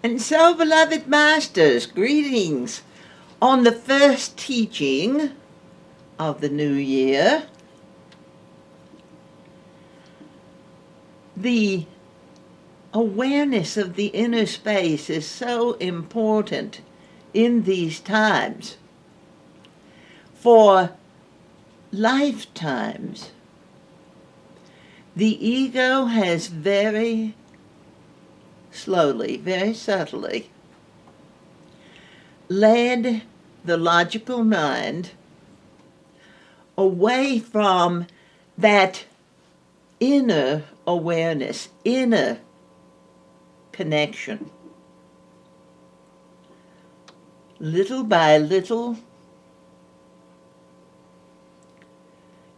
And so, beloved masters, greetings on the first teaching of the new year. The awareness of the inner space is so important in these times. For lifetimes, the ego has very slowly, very subtly, led the logical mind away from that inner awareness, inner connection. Little by little,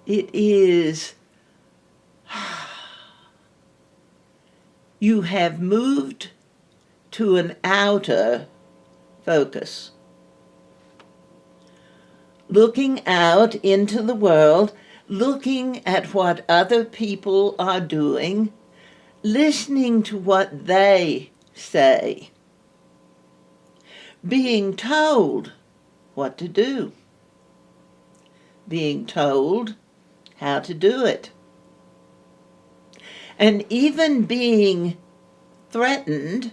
it is you have moved to an outer focus, looking out into the world, looking at what other people are doing, listening to what they say, being told what to do, being told how to do it, and even being threatened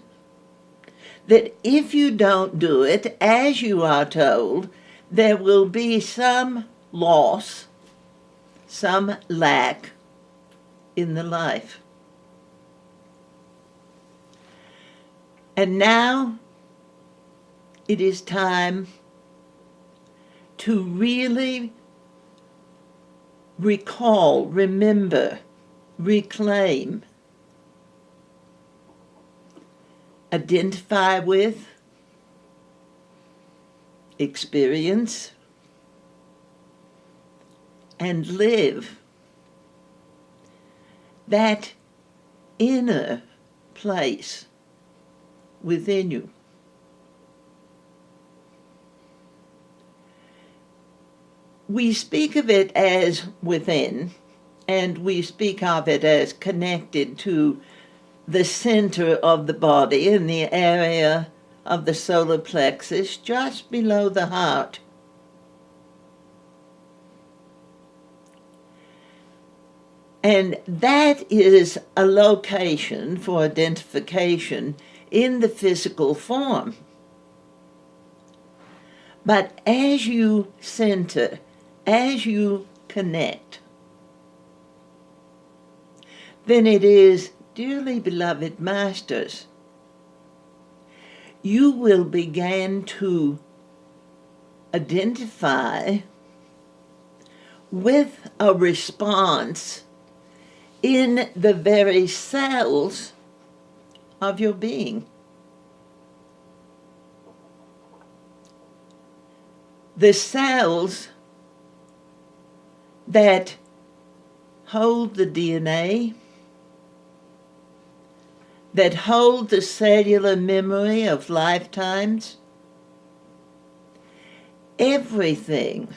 that if you don't do it as you are told, there will be some loss, some lack in the life. And now it is time to really recall, remember, reclaim, identify with, experience, and live that inner place within you. We speak of it as within, and we speak of it as connected to the center of the body in the area of the solar plexus just below the heart. And that is a location for identification in the physical form. But as you center, as you connect, then it is, dearly beloved masters, you will begin to identify with a response in the very cells of your being. The cells that hold the DNA, that hold the cellular memory of lifetimes, everything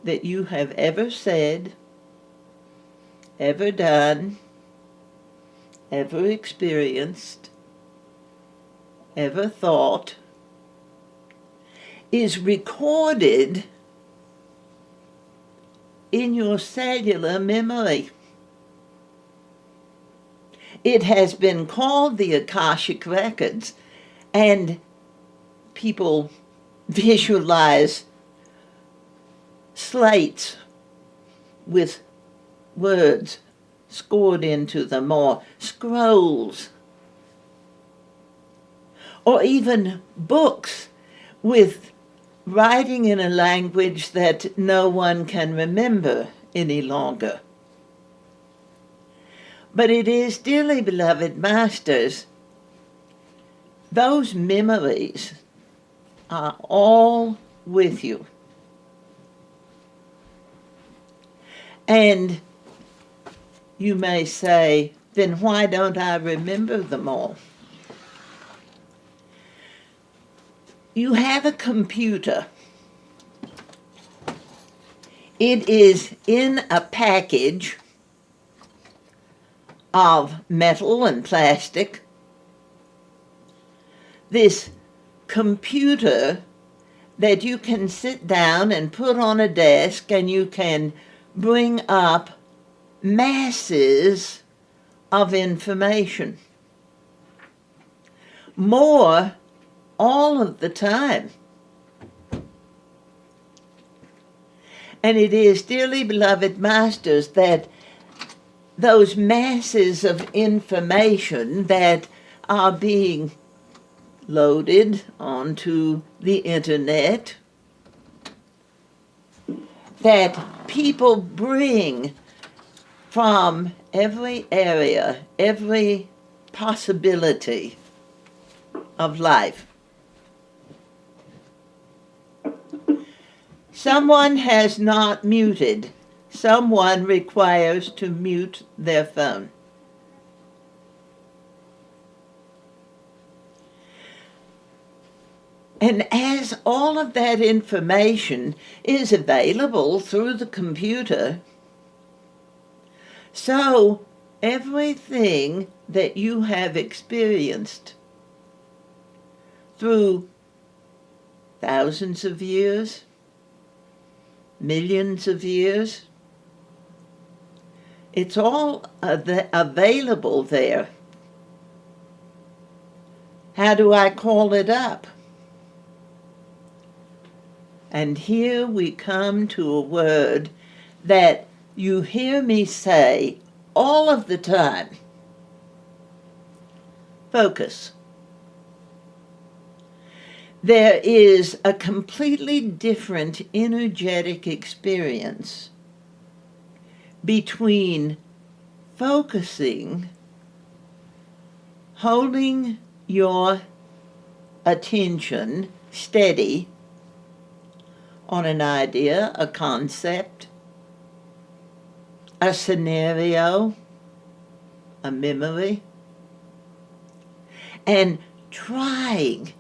that you have ever said, ever done, ever experienced, ever thought, is recorded in your cellular memory. It has been called the Akashic Records, and people visualize slates with words scored into them, or scrolls, or even books with writing in a language that no one can remember any longer. But it is, dearly beloved masters, those memories are all with you. And you may say, then why don't I remember them all? You have a computer. It is in a package of metal and plastic, this computer that you can sit down and put on a desk, and you can bring up masses of information. More all of the time. And it is, dearly beloved masters, that those masses of information that are being loaded onto the internet, that people bring from every area, every possibility of life. Someone has not muted. Someone requires to mute their phone. And as all of that information is available through the computer, so everything that you have experienced through thousands of years, millions of years, it's all available there. How do I call it up? And here we come to a word that you hear me say all of the time. Focus. There is a completely different energetic experience between focusing, holding your attention steady on an idea, a concept, a scenario, a memory, and trying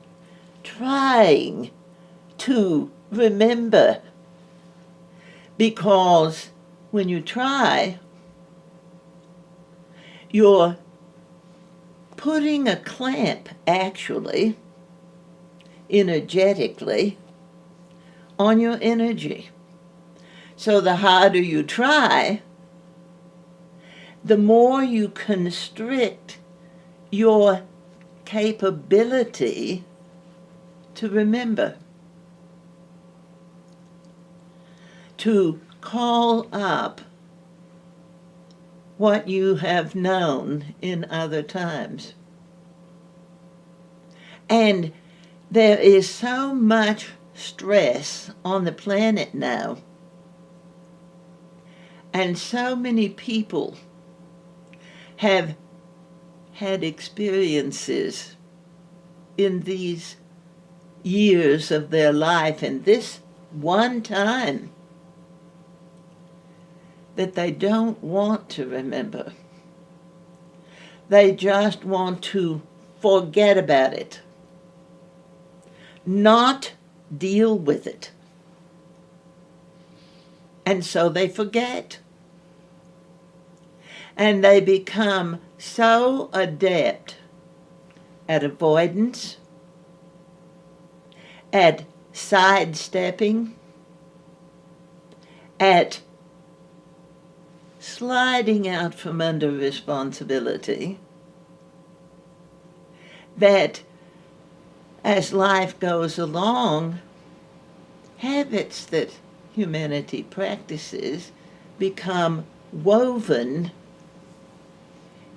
to remember. Because when you try, you're putting a clamp, actually, energetically, on your energy. So the harder you try, the more you constrict your capability to remember, to call up what you have known in other times. And there is so much stress on the planet now, and so many people have had experiences in these years of their life and this one time that they don't want to remember. They just want to forget about it, not deal with it. And so they forget. And they become so adept at avoidance, at sidestepping, at sliding out from under responsibility, that as life goes along, habits that humanity practices become woven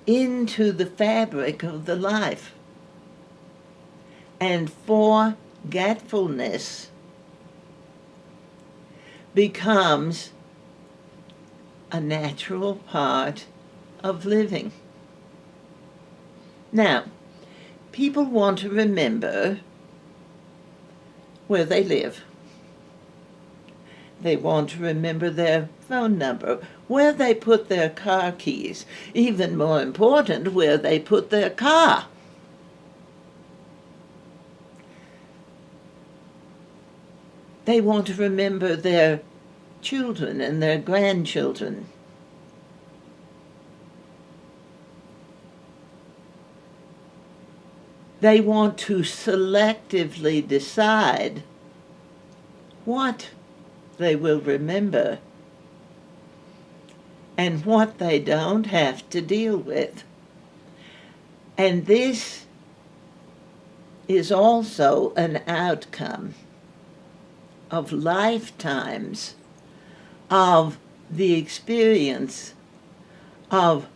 into the fabric of the life. And forgetfulness becomes a natural part of living. Now, people want to remember where they live. They want to remember their phone number, where they put their car keys, even more important, where they put their car. They want to remember their children and their grandchildren. They want to selectively decide what they will remember and what they don't have to deal with. And this is also an outcome of lifetimes of the experience of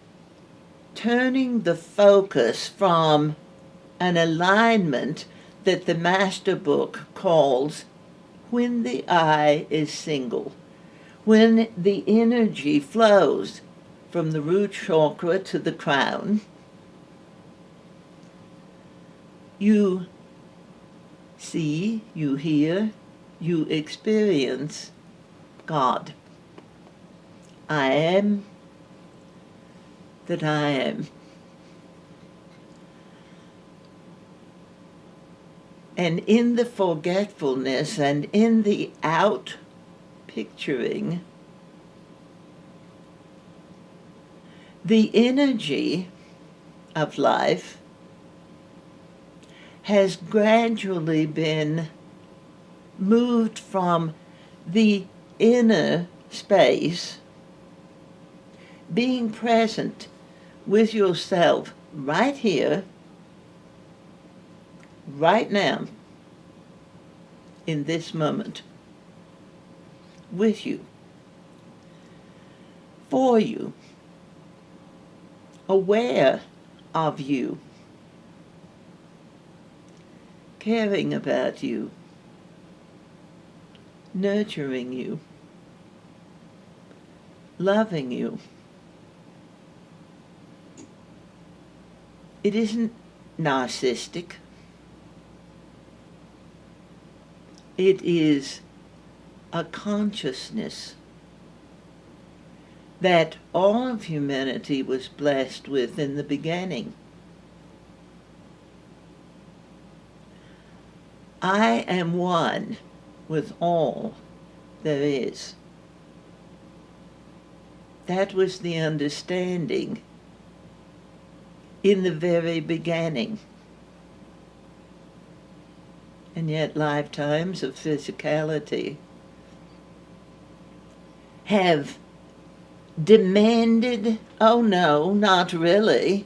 turning the focus from an alignment that the Master Book calls when the eye is single, when the energy flows from the root chakra to the crown. You see, you hear, you experience God. I am that I am. And in the forgetfulness and in the out picturing, the energy of life has gradually been moved from the inner space, being present with yourself right here, right now, in this moment, with you, for you, aware of you, caring about you, nurturing you, loving you. It isn't narcissistic. It is a consciousness that all of humanity was blessed with in the beginning. I am one with all there is. That was the understanding in the very beginning. And yet lifetimes of physicality have demanded, oh no, not really.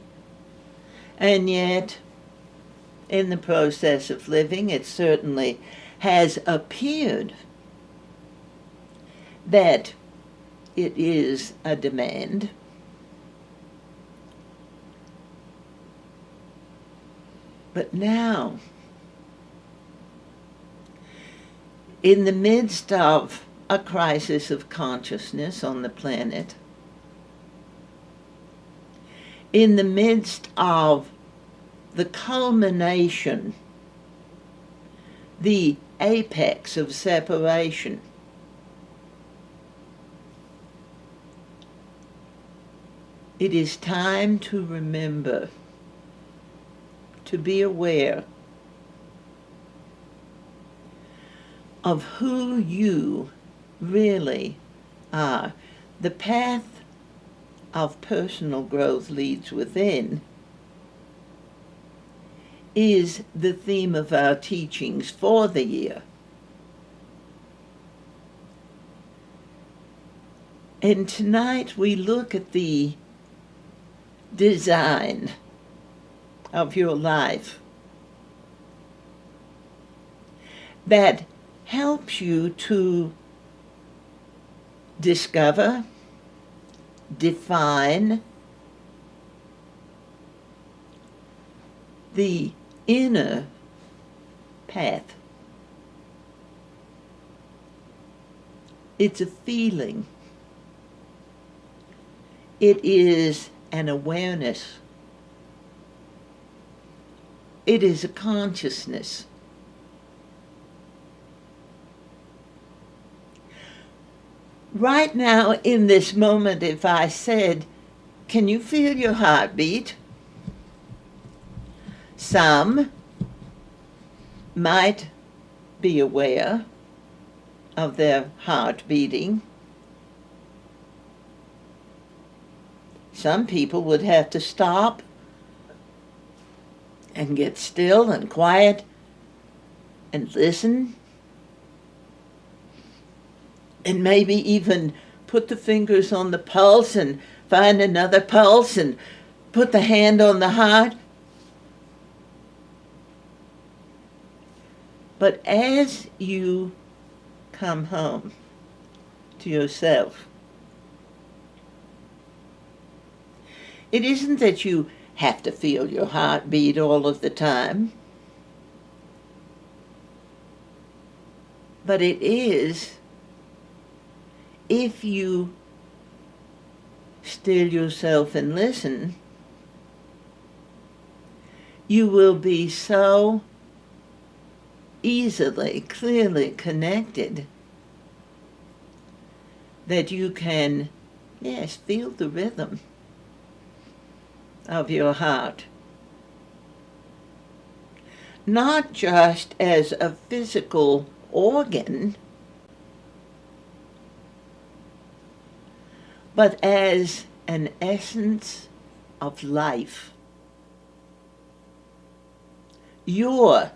And yet, in the process of living, it certainly has appeared that it is a demand. But now, in the midst of a crisis of consciousness on the planet, in the midst of the culmination, the apex of separation, it is time to remember, to be aware of who you really are. The path of personal growth leads within is the theme of our teachings for the year. And tonight we look at the design of your life that helps you to discover, define the inner path. It's a feeling. It is an awareness. It is a consciousness. Right now, in this moment, if I said, can you feel your heartbeat? Some might be aware of their heart beating. Some people would have to stop and get still and quiet and listen, and maybe even put the fingers on the pulse and find another pulse and put the hand on the heart. But as you come home to yourself, it isn't that you have to feel your heartbeat all of the time, but it is if you still yourself and listen, you will be so easily, clearly connected that you can, yes, feel the rhythm of your heart. Not just as a physical organ, but as an essence of life. Your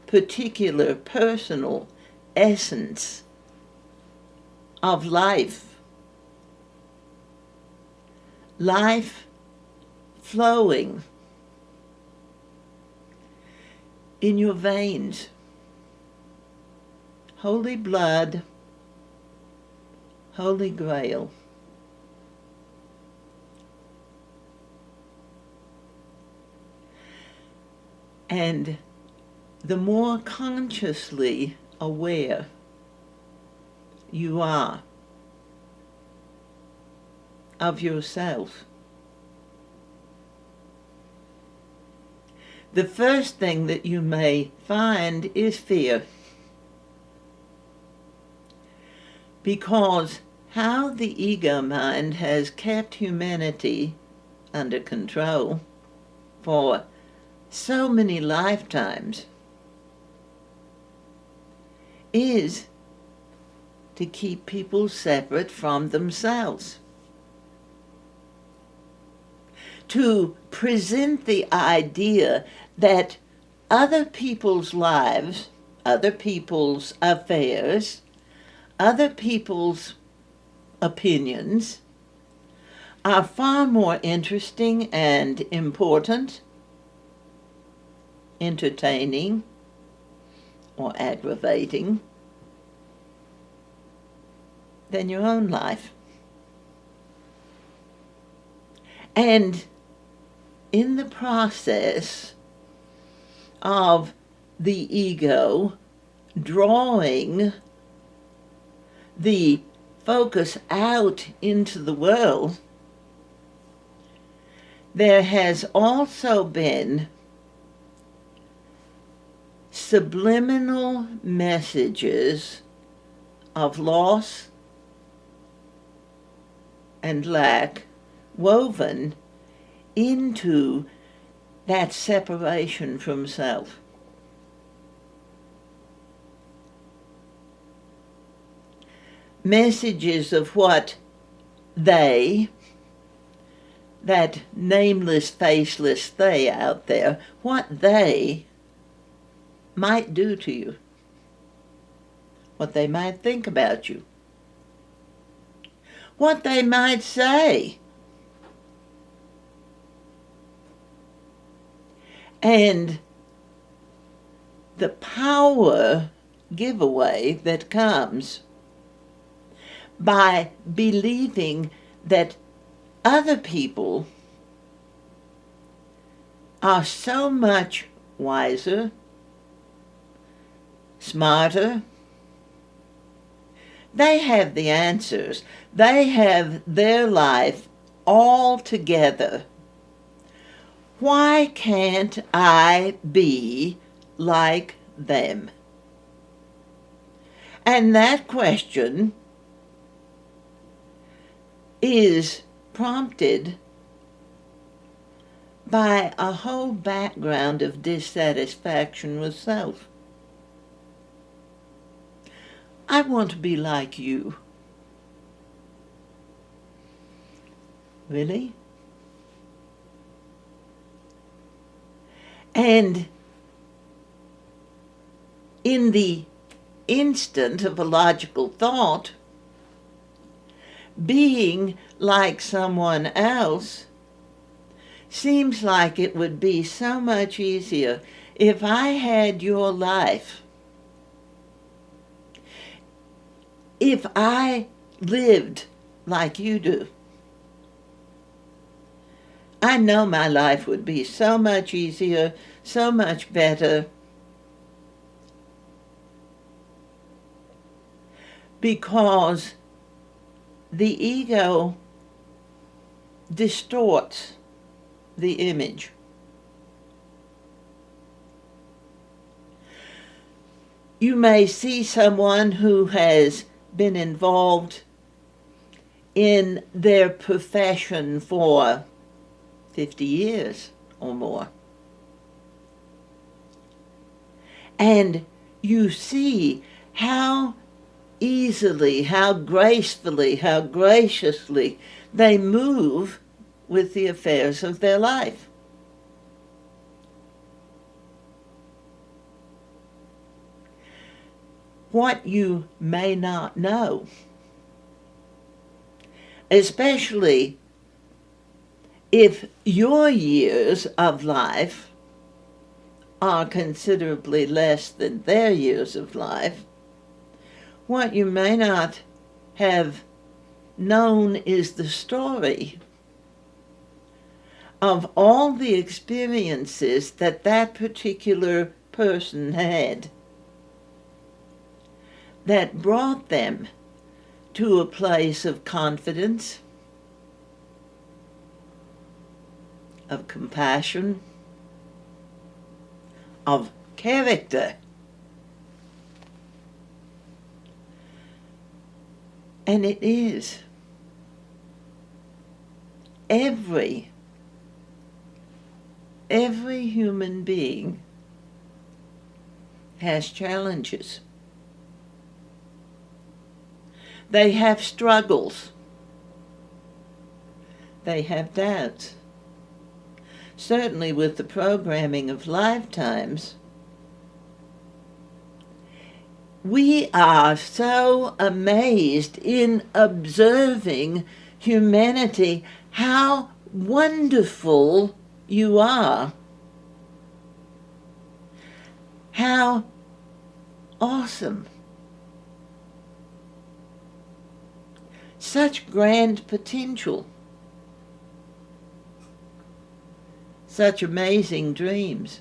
particular personal essence of life. Life flowing in your veins. Holy blood, Holy Grail. And the more consciously aware you are of yourself, the first thing that you may find is fear. Because how the ego mind has kept humanity under control for so many lifetimes is to keep people separate from themselves. To present the idea that other people's lives, other people's affairs, other people's opinions are far more interesting and important, entertaining, or aggravating than your own life. And in the process of the ego drawing the focus out into the world, there has also been subliminal messages of loss and lack woven into that separation from self. Messages of what they, that nameless, faceless they out there, what they might do to you, what they might think about you, what they might say. And the power giveaway that comes by believing that other people are so much wiser, smarter. They have the answers. They have their life all together. Why can't I be like them? And that question is prompted by a whole background of dissatisfaction with self. I want to be like you. Really? And in the instant of a logical thought, being like someone else seems like it would be so much easier if I had your life, if I lived like you do. I know my life would be so much easier, so much better, because the ego distorts the image. You may see someone who has been involved in their profession for 50 years or more. And you see how easily, how gracefully, how graciously they move with the affairs of their life. What you may not know, especially if your years of life are considerably less than their years of life, what you may not have known is the story of all the experiences that that particular person had that brought them to a place of confidence, of compassion, of character. And it is. Every human being has challenges. They have struggles. They have doubts. Certainly with the programming of lifetimes, we are so amazed in observing humanity, how wonderful you are, how awesome. Such grand potential, such amazing dreams,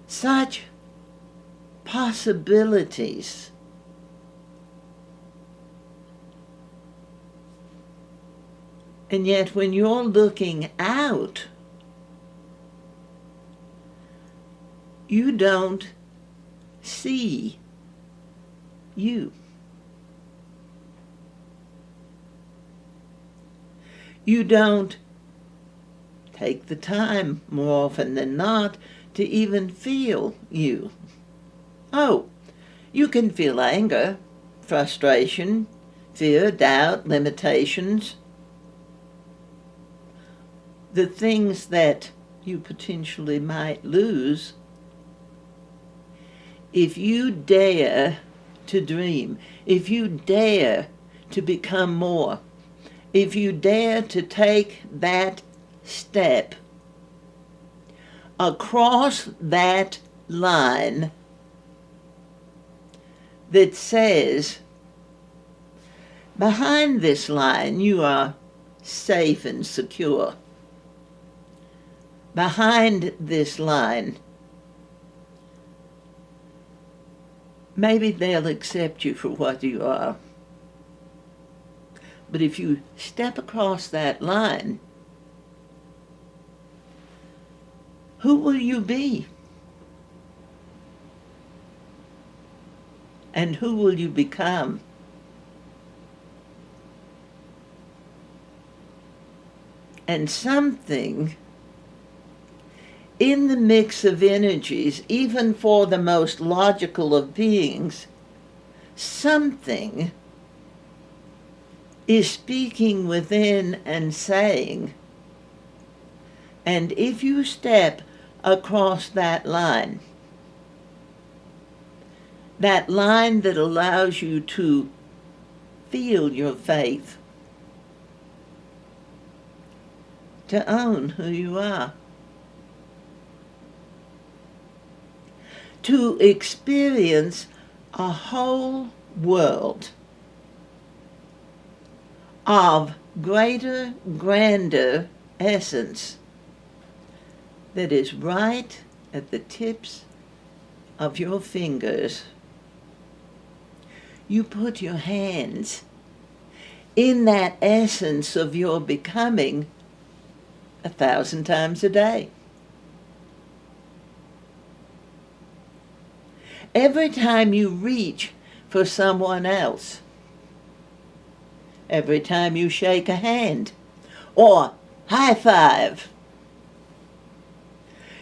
such possibilities. And yet when you're looking out, you don't see you. You don't take the time, more often than not, to even feel you. Oh, you can feel anger, frustration, fear, doubt, limitations, the things that you potentially might lose if you dare to dream, if you dare to become more, if you dare to take that step across that line that says, behind this line you are safe and secure. Behind this line, maybe they'll accept you for what you are. But if you step across that line, who will you be? And who will you become? And something in the mix of energies, even for the most logical of beings, something is speaking within and saying, And if you step across that line that allows you to feel your faith, to own who you are, to experience a whole world of greater, grander essence that is right at the tips of your fingers. You put your hands in that essence of your becoming 1,000 times a day. Every time you reach for someone else, every time you shake a hand or high five,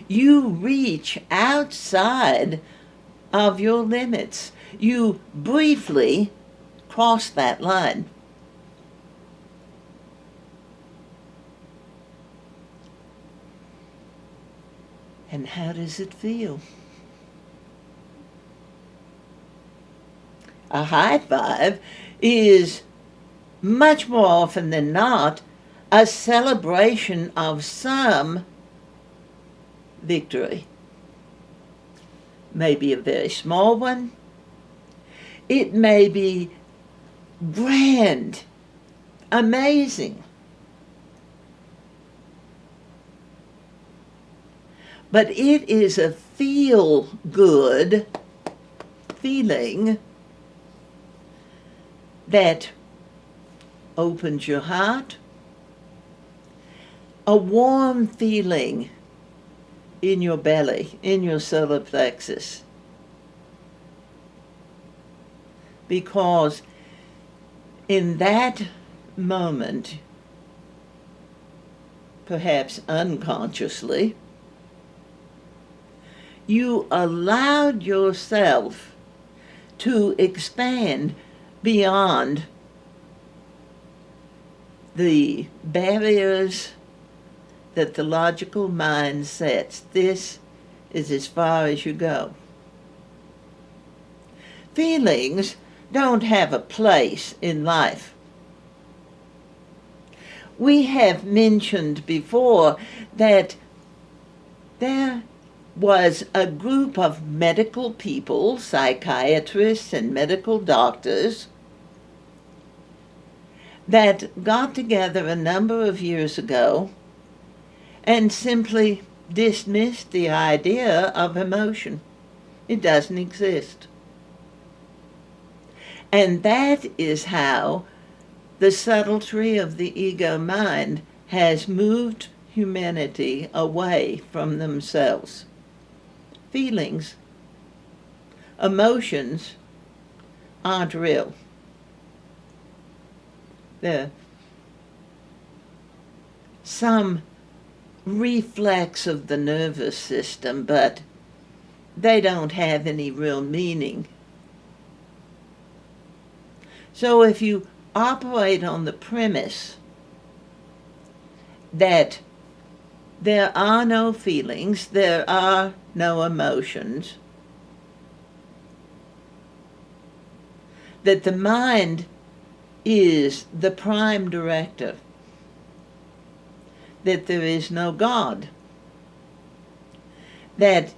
you reach outside of your limits. You briefly cross that line. And how does it feel? A high five is much more often than not a celebration of some victory. Maybe a very small one. It may be grand, amazing. But it is a feel-good feeling that opens your heart, a warm feeling in your belly, in your solar plexus. Because in that moment, perhaps unconsciously, you allowed yourself to expand beyond the barriers that the logical mind sets. This is as far as you go. Feelings don't have a place in life. We have mentioned before that there was a group of medical people, psychiatrists and medical doctors, that got together a number of years ago and simply dismissed the idea of emotion. It doesn't exist. And that is how the subtlety of the ego mind has moved humanity away from themselves. Feelings, emotions aren't real. They're some reflex of the nervous system, but they don't have any real meaning. So if you operate on the premise that there are no feelings, there are no emotions, that the mind is the prime director, that there is no God, that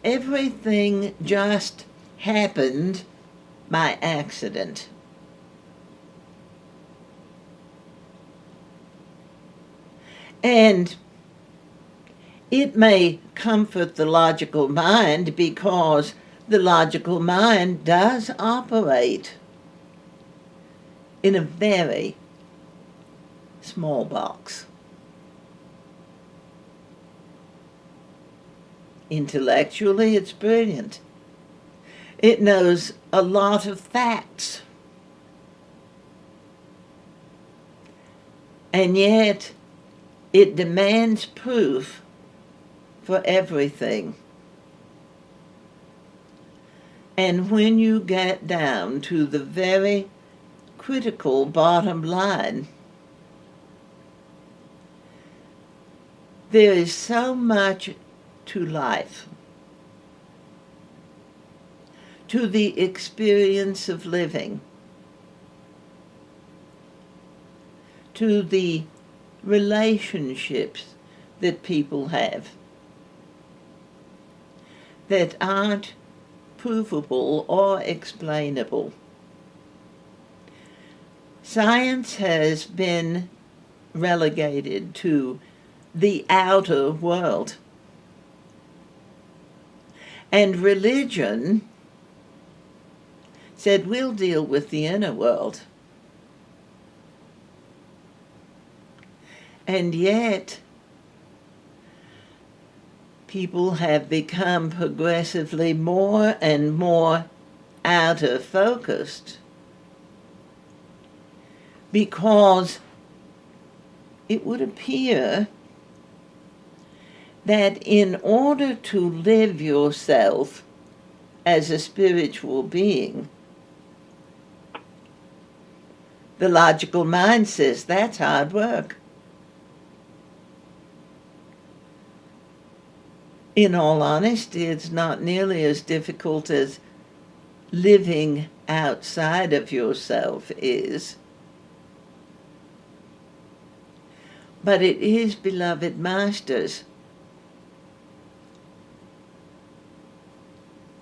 everything just happened by accident. And it may comfort the logical mind because the logical mind does operate in a very small box. Intellectually, it's brilliant. It knows a lot of facts. And yet, it demands proof for everything. And when you get down to the very critical bottom line, There is so much to life, to the experience of living, to the relationships that people have that aren't provable or explainable. Science has been relegated to the outer world. And religion said, we'll deal with the inner world. And yet, people have become progressively more and more outer focused because it would appear that in order to live yourself as a spiritual being, the logical mind says that's hard work. In all honesty, it's not nearly as difficult as living outside of yourself is. But it is, beloved masters,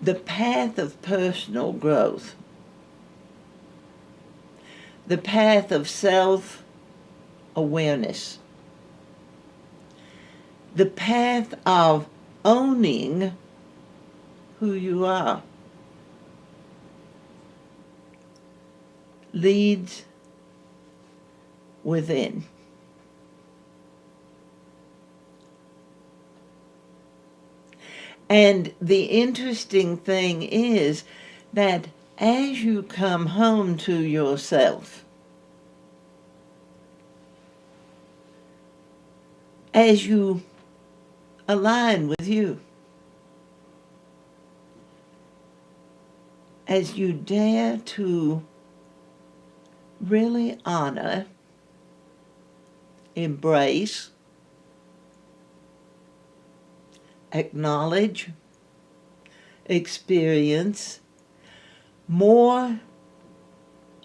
the path of personal growth, the path of self-awareness, the path of owning who you are, leads within. And the interesting thing is that as you come home to yourself, as you align with you, as you dare to really honor, embrace, acknowledge, experience more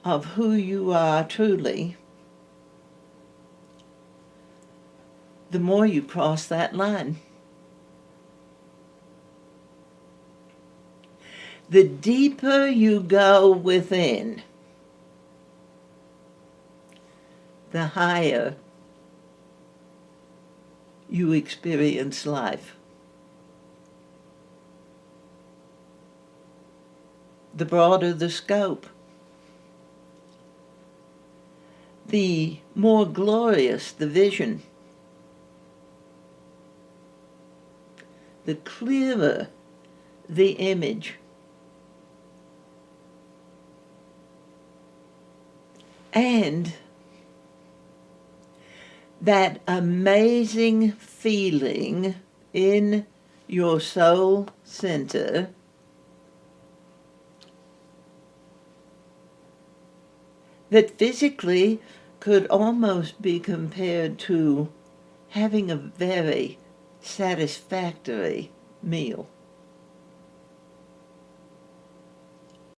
of who you are truly, the more you cross that line. The deeper you go within, the higher you experience life. The broader the scope, the more glorious the vision, the clearer the image. And that amazing feeling in your soul center that physically could almost be compared to having a very satisfactory meal.